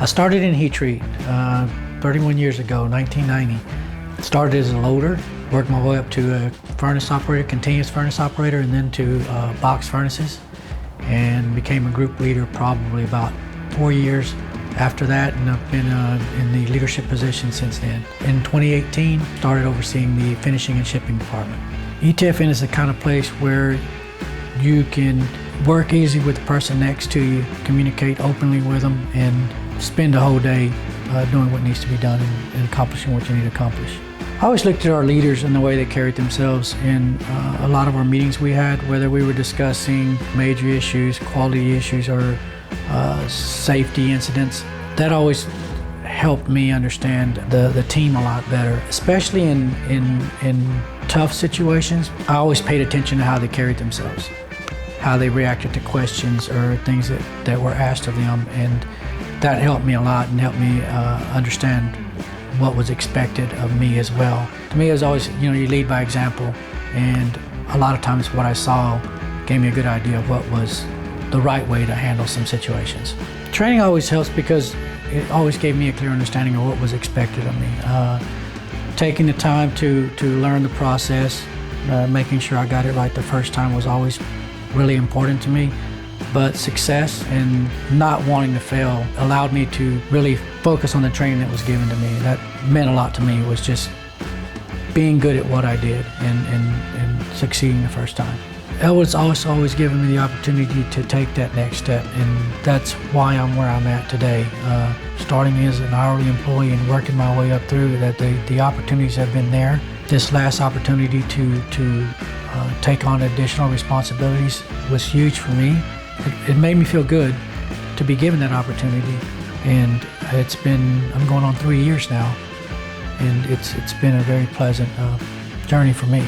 I started in heat treat 31 years ago, 1990. Started as a loader, worked my way up to a furnace operator, continuous furnace operator, and then to box furnaces, and became a group leader probably about 4 years after that, and I've been in the leadership position since then. In 2018, started overseeing the finishing and shipping department. ETFN is the kind of place where you can work easy with the person next to you, communicate openly with them, and spend a whole day doing what needs to be done and accomplishing what you need to accomplish. I always looked at our leaders and the way they carried themselves in a lot of our meetings we had, whether we were discussing major issues, quality issues, or safety incidents. That always helped me understand the team a lot better, especially in tough situations. I always paid attention to how they carried themselves, how they reacted to questions or things that were asked of them, and that helped me a lot and helped me understand what was expected of me as well. To me, it was always, you lead by example, and a lot of times what I saw gave me a good idea of what was the right way to handle some situations. Training always helps because it always gave me a clear understanding of what was expected of me. Taking the time to learn the process, making sure I got it right the first time was always really important to me. But success and not wanting to fail allowed me to really focus on the training that was given to me. That meant a lot to me, was just being good at what I did and succeeding the first time. Ellwood's always given me the opportunity to take that next step, and that's why I'm where I'm at today. Starting as an hourly employee and working my way up through, that the opportunities have been there. This last opportunity to take on additional responsibilities was huge for me. It made me feel good to be given that opportunity, and I'm going on 3 years now, and it's been a very pleasant journey for me.